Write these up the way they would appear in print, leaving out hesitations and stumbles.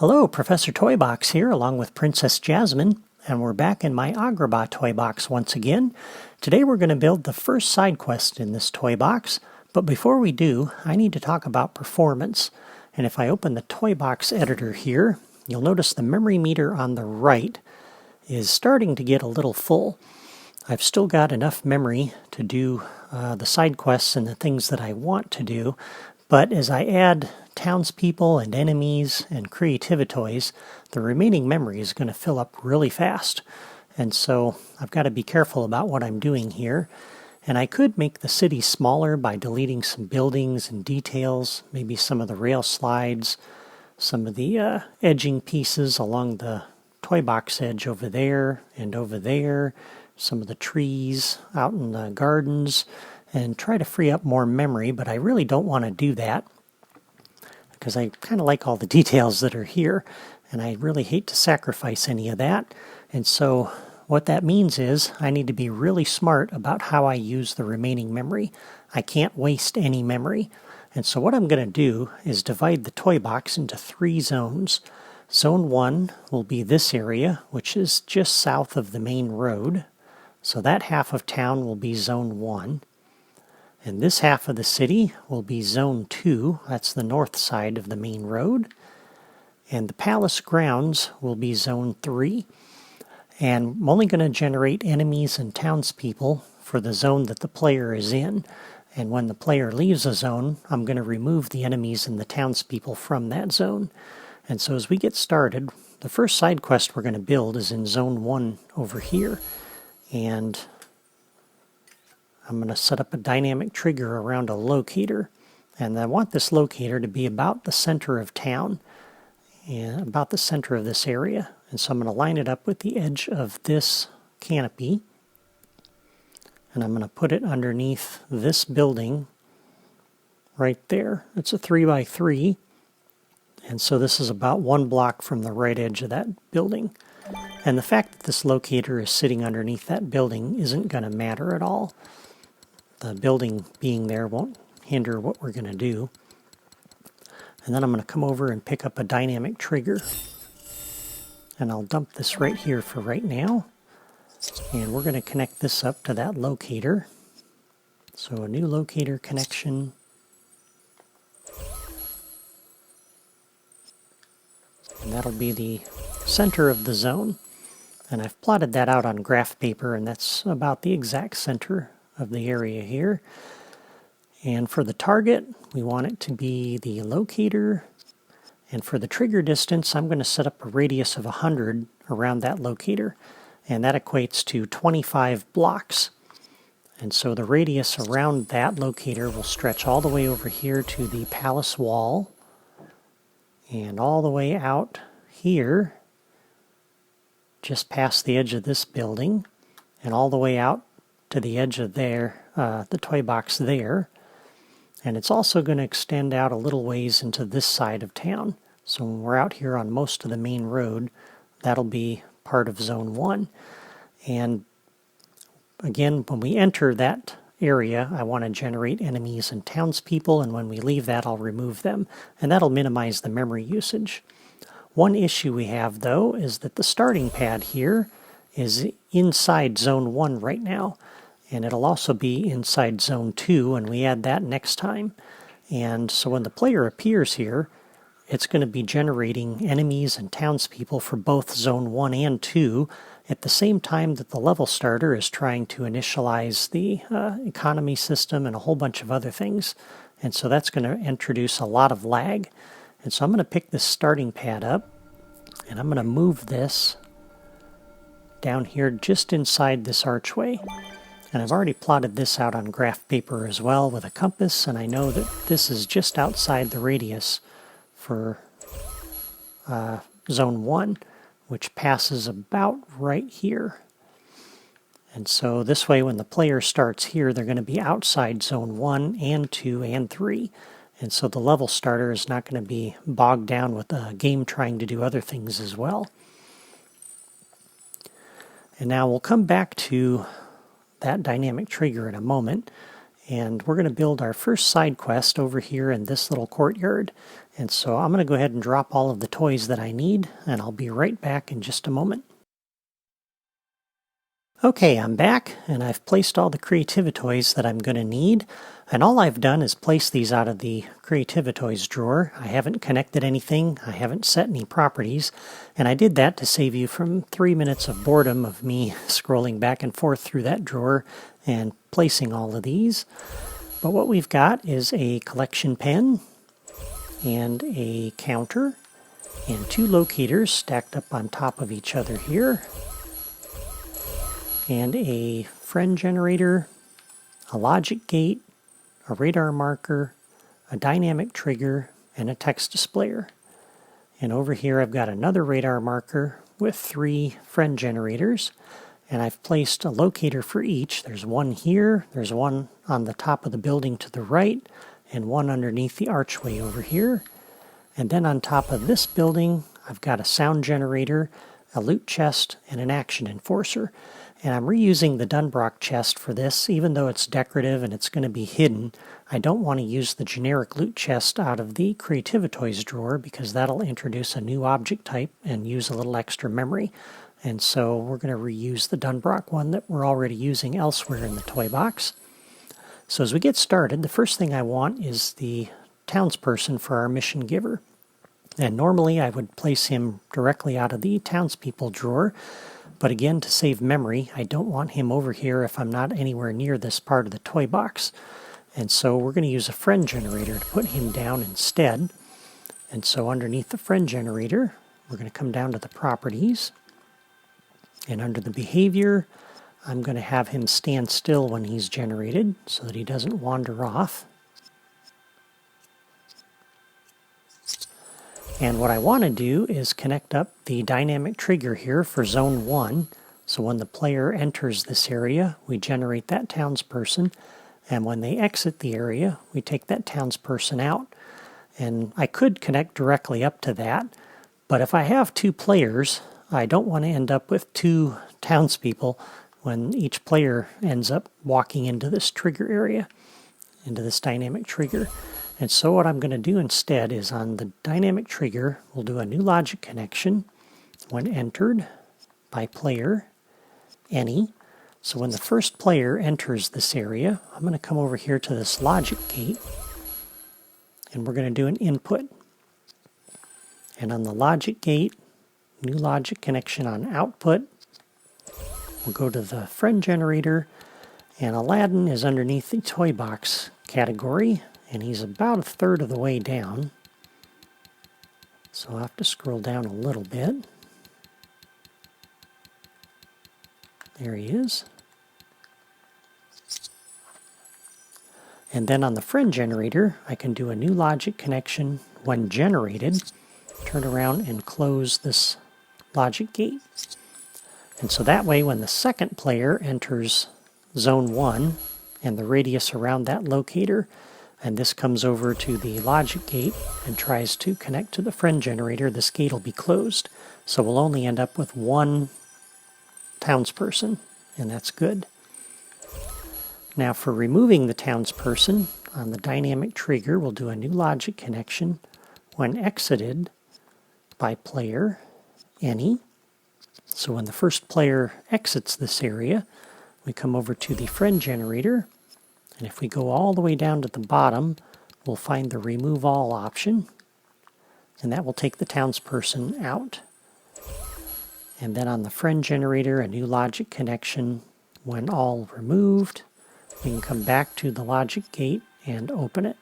Hello, Professor Toybox here along with Princess Jasmine, and we're back in my Agrabah toy box once again. Today we're going to build the first side quest in this toy box, but before we do, I need to talk about performance. And if I open the toy box editor here, you'll notice the memory meter on the right is starting to get a little full. I've still got enough memory to do the side quests and the things that I want to do, but as I add townspeople and enemies and creativitoys, the remaining memory is going to fill up really fast. And so I've got to be careful about what I'm doing here. And I could make the city smaller by deleting some buildings and details, maybe some of the rail slides, some of the edging pieces along the toy box edge over there and over there, some of the trees out in the gardens, and try to free up more memory, but I really don't want to do that because I kind of like all the details that are here, and I really hate to sacrifice any of that. And so what that means is I need to be really smart about how I use the remaining memory. I can't waste any memory. And so what I'm going to do is divide the toy box into 3 zones. Zone 1 will be this area, which is just south of the main road. So that half of town will be Zone 1. And this half of the city will be Zone 2, that's the north side of the main road. And the palace grounds will be Zone 3. And I'm only going to generate enemies and townspeople for the zone that the player is in. And when the player leaves a zone, I'm going to remove the enemies and the townspeople from that zone. And so as we get started, the first side quest we're going to build is in Zone 1 over here. And I'm going to set up a dynamic trigger around a locator, and I want this locator to be about the center of town, and about the center of this area. And so I'm going to line it up with the edge of this canopy, and I'm going to put it underneath this building right there. It's a 3x3, and so this is about 1 block from the right edge of that building. And the fact that this locator is sitting underneath that building isn't going to matter at all. The building being there won't hinder what we're going to do. And then I'm going to come over and pick up a dynamic trigger. And I'll dump this right here for right now. And we're going to connect this up to that locator. So a new locator connection. And that'll be the center of the zone. And I've plotted that out on graph paper, and that's about the exact center of the area here. And for the target, we want it to be the locator. And for the trigger distance, I'm going to set up a radius of 100 around that locator. And that equates to 25 blocks. And so the radius around that locator will stretch all the way over here to the palace wall. And all the way out here, just past the edge of this building, and all the way out to the edge of there, the toy box there. And it's also going to extend out a little ways into this side of town. So when we're out here on most of the main road, that'll be part of Zone 1. And again, when we enter that area, I want to generate enemies and townspeople, and when we leave that, I'll remove them. And that'll minimize the memory usage. One issue we have, though, is that the starting pad here is inside Zone 1 right now. And it'll also be inside Zone 2, and we add that next time. And so when the player appears here, it's going to be generating enemies and townspeople for both Zone 1 and 2 at the same time that the level starter is trying to initialize the economy system and a whole bunch of other things. And so that's going to introduce a lot of lag. And so I'm going to pick this starting pad up, and I'm going to move this down here just inside this archway. And I've already plotted this out on graph paper as well with a compass, and I know that this is just outside the radius for Zone 1, which passes about right here. And so this way when the player starts here, they're going to be outside Zone 1 and 2 and 3. And so the level starter is not going to be bogged down with the game trying to do other things as well. And now we'll come back to that dynamic trigger in a moment, and we're going to build our first side quest over here in this little courtyard. And so I'm going to go ahead and drop all of the toys that I need, and I'll be right back in just a moment. Okay, I'm back, and I've placed all the Creativitoys that I'm going to need, and all I've done is place these out of the Creativitoys drawer. I haven't connected anything, I haven't set any properties, and I did that to save you from 3 minutes of boredom of me scrolling back and forth through that drawer and placing all of these. But what we've got is a collection pen, and a counter, and 2 locators stacked up on top of each other here, and a friend generator, a logic gate, a radar marker, a dynamic trigger, and a text displayer. And over here I've got another radar marker with 3 friend generators, and I've placed a locator for each. There's one here, there's one on the top of the building to the right, and one underneath the archway over here. And then on top of this building, I've got a sound generator, a loot chest, and an action enforcer. And I'm reusing the Dunbrock chest for this, even though it's decorative and it's going to be hidden. I don't want to use the generic loot chest out of the Creativitoys drawer because that'll introduce a new object type and use a little extra memory. And so we're going to reuse the Dunbrock one that we're already using elsewhere in the toy box. So as we get started, the first thing I want is the townsperson for our mission giver. And normally I would place him directly out of the townspeople drawer. But again, to save memory, I don't want him over here if I'm not anywhere near this part of the toy box. And so we're going to use a friend generator to put him down instead. And so underneath the friend generator, we're going to come down to the properties. And under the behavior, I'm going to have him stand still when he's generated so that he doesn't wander off. And what I want to do is connect up the dynamic trigger here for zone 1. So when the player enters this area, we generate that townsperson. And when they exit the area, we take that townsperson out. And I could connect directly up to that. But if I have 2 players, I don't want to end up with 2 townspeople when each player ends up walking into this trigger area, into this dynamic trigger. And so what I'm going to do instead is on the dynamic trigger, we'll do a new logic connection when entered by player, any. So when the first player enters this area, I'm going to come over here to this logic gate, and we're going to do an input. And on the logic gate, new logic connection on output, we'll go to the friend generator, and Aladdin is underneath the toy box category. And he's about a third of the way down. So I'll have to scroll down a little bit. There he is. And then on the friend generator, I can do a new logic connection when generated. Turn around and close this logic gate. And so that way when the second player enters zone 1 and the radius around that locator, and this comes over to the logic gate and tries to connect to the friend generator, this gate will be closed. So we'll only end up with 1 townsperson, and that's good. Now for removing the townsperson, on the dynamic trigger, we'll do a new logic connection when exited by player, any. So when the first player exits this area, we come over to the friend generator. And if we go all the way down to the bottom, we'll find the Remove All option, and that will take the townsperson out. And then on the friend generator, a new logic connection when all removed. We can come back to the logic gate and open it.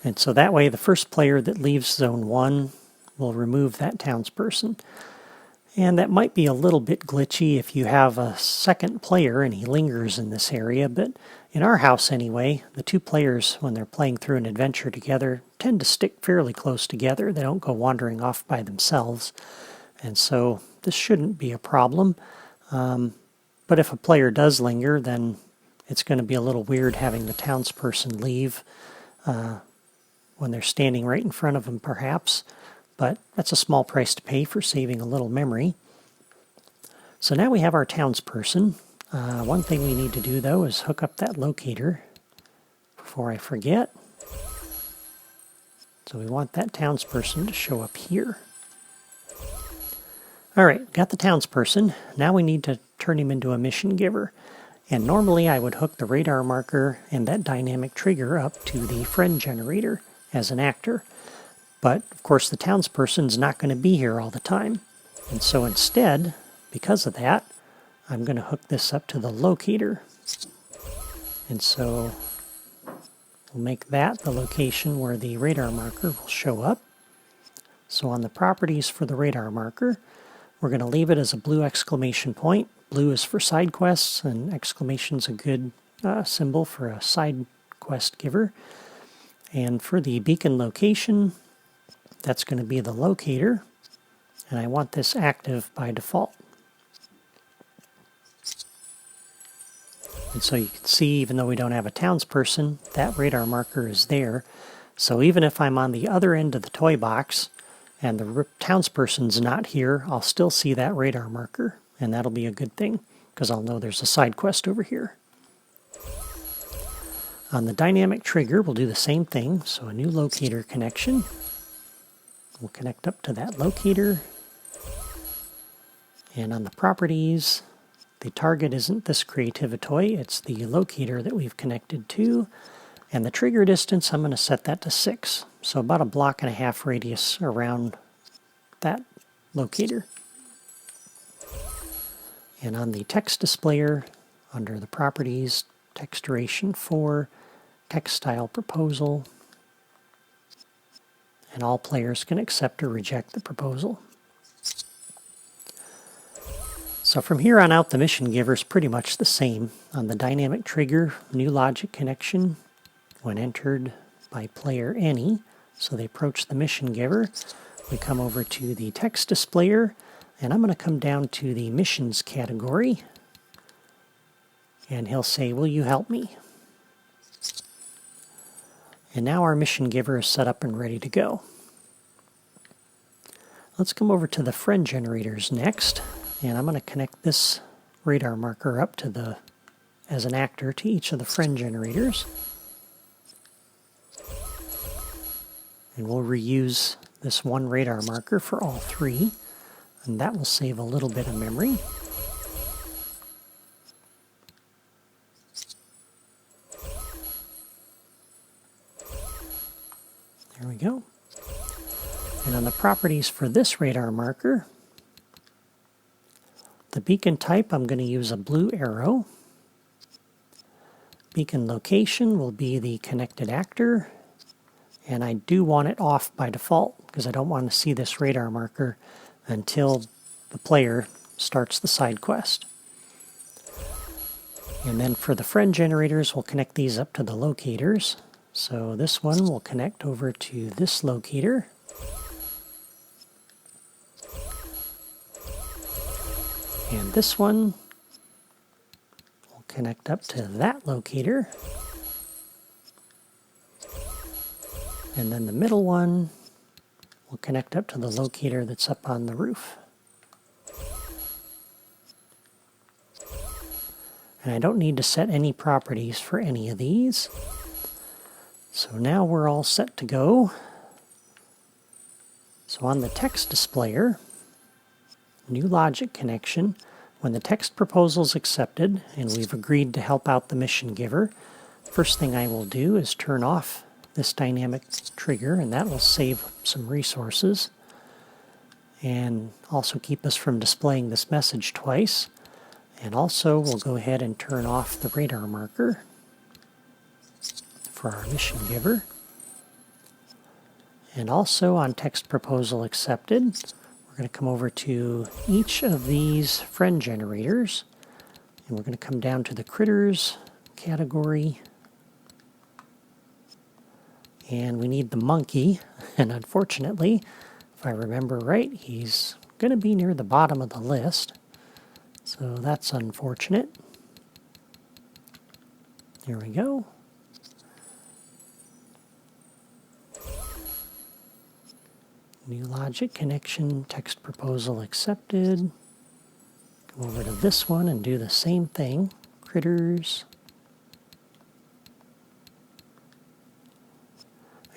And so that way the first player that leaves zone 1 will remove that townsperson. And that might be a little bit glitchy if you have a second player and he lingers in this area, but in our house anyway, the 2 players, when they're playing through an adventure together, tend to stick fairly close together. They don't go wandering off by themselves. And so this shouldn't be a problem. But if a player does linger, then it's going to be a little weird having the townsperson leave when they're standing right in front of them, perhaps. But that's a small price to pay for saving a little memory. So now we have our townsperson. One thing we need to do, though, is hook up that locator before I forget. So we want that townsperson to show up here. All right, got the townsperson. Now we need to turn him into a mission giver. And normally I would hook the radar marker and that dynamic trigger up to the friend generator as an actor. But of course the townsperson's not going to be here all the time. And so instead, because of that, I'm going to hook this up to the locator. And so we'll make that the location where the radar marker will show up. So on the properties for the radar marker, we're going to leave it as a blue exclamation point. Blue is for side quests, and exclamation's a good symbol for a side quest giver. And for the beacon location, that's going to be the locator, and I want this active by default. And so you can see, even though we don't have a townsperson, that radar marker is there. So even if I'm on the other end of the toy box and the townsperson's not here, I'll still see that radar marker. And that'll be a good thing, because I'll know there's a side quest over here. On the dynamic trigger, we'll do the same thing. So a new locator connection. We'll connect up to that locator. And on the properties, the target isn't this Creativitoy, it's the locator that we've connected to. And the trigger distance, I'm going to set that to 6. So about a 1.5 block radius around that locator. And on the text displayer, under the properties, text duration 4, text style proposal, and all players can accept or reject the proposal. So from here on out, the mission giver is pretty much the same. On the dynamic trigger, new logic connection when entered by player any. So they approach the mission giver. We come over to the text displayer, and I'm going to come down to the missions category, and he'll say, will you help me? And now our mission giver is set up and ready to go. Let's come over to the friend generators next, and I'm going to connect this radar marker up to as an actor to each of the friend generators. And we'll reuse this one radar marker for all 3. And that will save a little bit of memory. There we go. And on the properties for this radar marker, the beacon type, I'm going to use a blue arrow. Beacon location will be the connected actor. And I do want it off by default because I don't want to see this radar marker until the player starts the side quest. And then for the friend generators, we'll connect these up to the locators. So this one will connect over to this locator. And this one will connect up to that locator. And then the middle one will connect up to the locator that's up on the roof. And I don't need to set any properties for any of these. So now we're all set to go. So on the text displayer, new logic connection, when the text proposal is accepted and we've agreed to help out the mission giver, first thing I will do is turn off this dynamic trigger, and that will save some resources and also keep us from displaying this message twice. And also we'll go ahead and turn off the radar marker for our mission giver. And also on text proposal accepted, we're going to come over to each of these friend generators, and we're going to come down to the critters category. And we need the monkey, and unfortunately, if I remember right, he's going to be near the bottom of the list. So that's unfortunate. There we go. New logic connection, text proposal accepted. Come over to this one and do the same thing. Critters.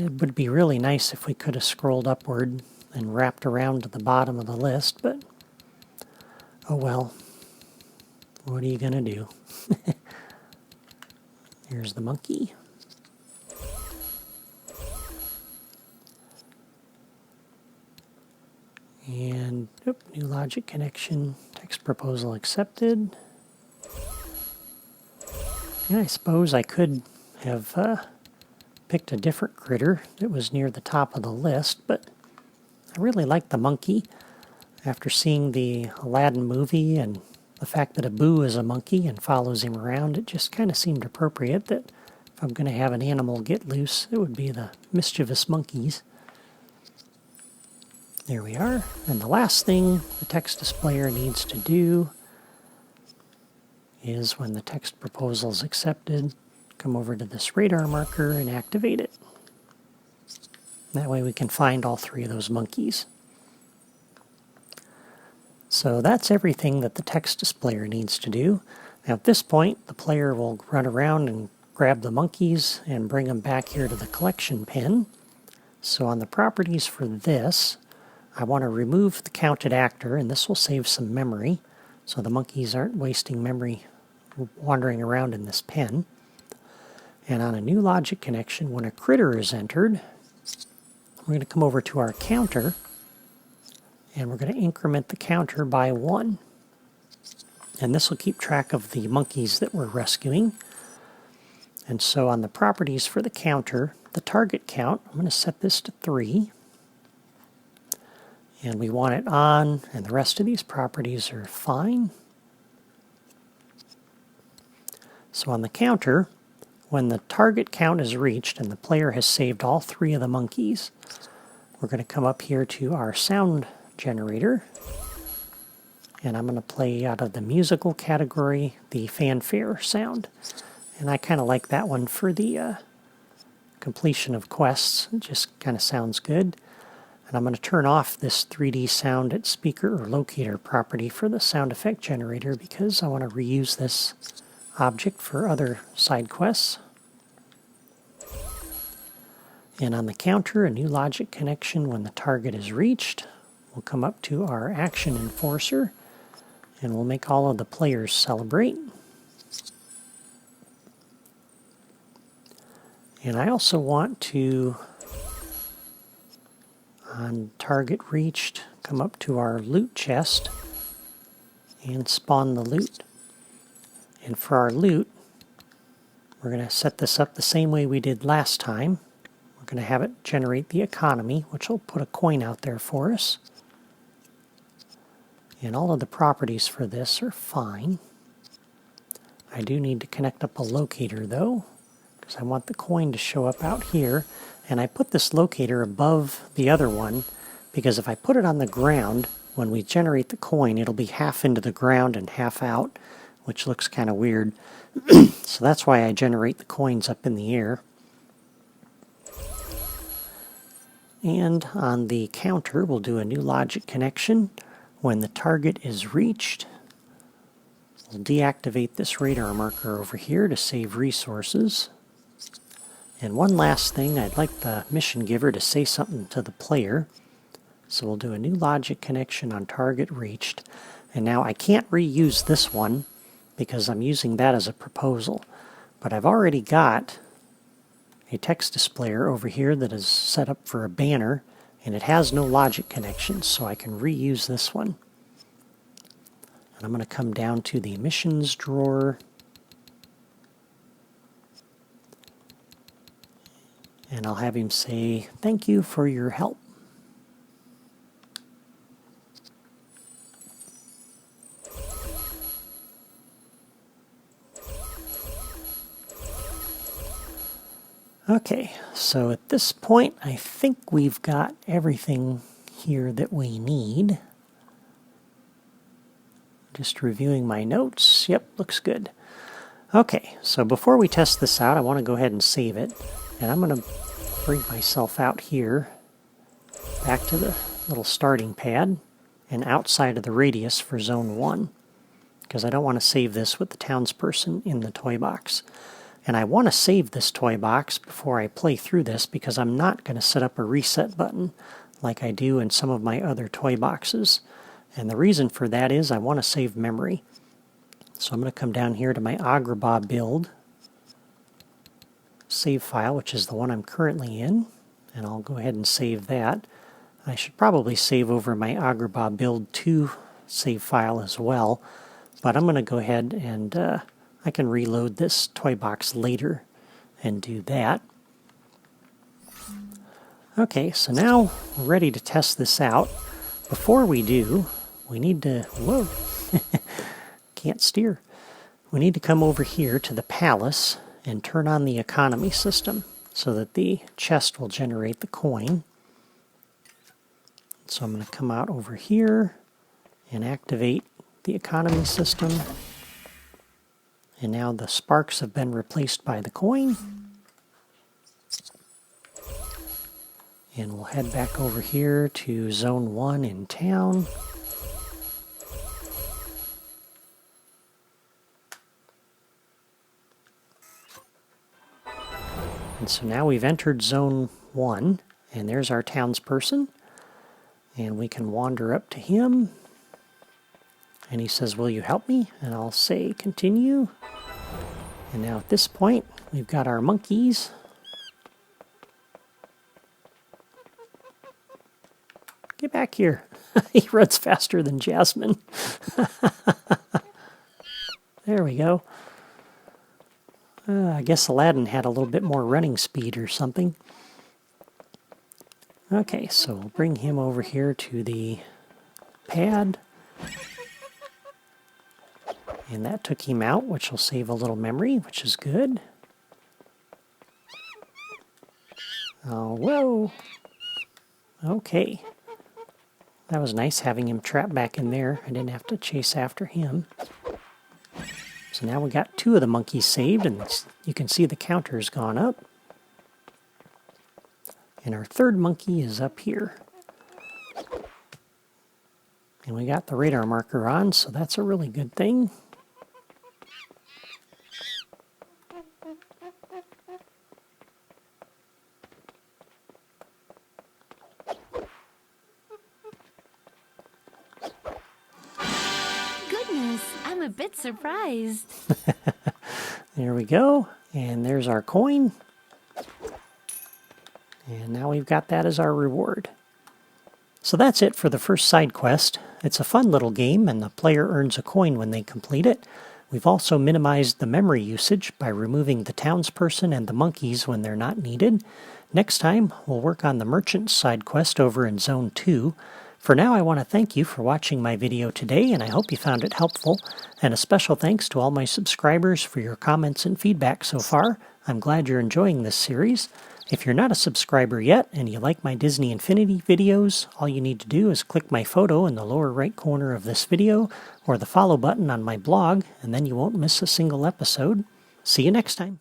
It would be really nice if we could have scrolled upward and wrapped around to the bottom of the list, but oh well. What are you going to do? Here's the monkey. And new logic connection, text proposal accepted. And I suppose I could have picked a different critter that was near the top of the list, but I really like the monkey. After seeing the Aladdin movie and the fact that Abu is a monkey and follows him around, it just kind of seemed appropriate that if I'm going to have an animal get loose, it would be the mischievous monkeys. There we are. And the last thing the text displayer needs to do is when the text proposal is accepted, come over to this radar marker and activate it. That way we can find all three of those monkeys. So that's everything that the text displayer needs to do. Now at this point, the player will run around and grab the monkeys and bring them back here to the collection pen. So on the properties for this, I want to remove the counted actor, and this will save some memory, so the monkeys aren't wasting memory wandering around in this pen. And on a new logic connection, when a critter is entered, we're going to come over to our counter, and we're going to increment the counter by 1. And this will keep track of the monkeys that we're rescuing. And so on the properties for the counter, the target count, I'm going to set this to 3. And we want it on, and the rest of these properties are fine. So on the counter, when the target count is reached and the player has saved all 3 of the monkeys, we're going to come up here to our sound generator, and I'm going to play out of the musical category the fanfare sound. And I kind of like that one for the completion of quests. It just kind of sounds good. And I'm going to turn off this 3D sound at speaker or locator property for the sound effect generator because I want to reuse this object for other side quests. And on the counter, a new logic connection when the target is reached. We'll come up to our action enforcer, and we'll make all of the players celebrate. And I also want to, on target reached, come up to our loot chest and spawn the loot. And for our loot, we're going to set this up the same way we did last time. We're going to have it generate the economy, which will put a coin out there for us. And all of the properties for this are fine. I do need to connect up a locator though, because I want the coin to show up out here. And I put this locator above the other one because if I put it on the ground, when we generate the coin, it'll be half into the ground and half out, which looks kind of weird. So that's why I generate the coins up in the air. And on the counter, we'll do a new logic connection. When the target is reached, we'll deactivate this radar marker over here to save resources. And one last thing, I'd like the mission giver to say something to the player. So we'll do a new logic connection on target reached. And now I can't reuse this one because I'm using that as a proposal. But I've already got a text displayer over here that is set up for a banner, and it has no logic connections, so I can reuse this one. And I'm going to come down to the missions drawer, and I'll have him say, "Thank you for your help." Okay, so at this point, I think we've got everything here that we need. Just reviewing my notes. Yep, looks good. Okay, so before we test this out, I want to go ahead and save it. And I'm going to bring myself out here, back to the little starting pad, and outside of the radius for Zone 1, because I don't want to save this with the townsperson in the toy box. And I want to save this toy box before I play through this because I'm not going to set up a reset button like I do in some of my other toy boxes. And the reason for that is I want to save memory. So I'm going to come down here to my Agrabah build save file, which is the one I'm currently in, and I'll go ahead and save that. I should probably save over my Agrabah build 2 save file as well, but I'm going to go ahead and I can reload this toy box later and do that. Okay, so now we're ready to test this out. Before we do, we need to, whoa, can't steer. We need to come over here to the palace and turn on the economy system so that the chest will generate the coin. So I'm going to come out over here and activate the economy system. And now the sparks have been replaced by the coin. And we'll head back over here to Zone 1 in town. And so now we've entered Zone 1, and there's our townsperson. And we can wander up to him. And he says, "Will you help me?" And I'll say, "Continue." And now at this point, we've got our monkeys. Get back here. He runs faster than Jasmine. There we go. I guess Aladdin had a little bit more running speed or something. Okay, so we'll bring him over here to the pad. And that took him out, which will save a little memory, which is good. Oh, whoa. Okay. That was nice having him trapped back in there. I didn't have to chase after him. So now we got 2 of the monkeys saved, and you can see the counter's gone up. And our 3rd monkey is up here. And we got the radar marker on, so that's a really good thing. Goodness, I'm a bit surprised. There we go. And there's our coin. And now we've got that as our reward. So that's it for the first side quest. It's a fun little game, and the player earns a coin when they complete it. We've also minimized the memory usage by removing the townsperson and the monkeys when they're not needed. Next time, we'll work on the merchant side quest over in Zone 2. For now, I want to thank you for watching my video today, and I hope you found it helpful. And a special thanks to all my subscribers for your comments and feedback so far. I'm glad you're enjoying this series. If you're not a subscriber yet and you like my Disney Infinity videos, all you need to do is click my photo in the lower right corner of this video or the follow button on my blog, and then you won't miss a single episode. See you next time.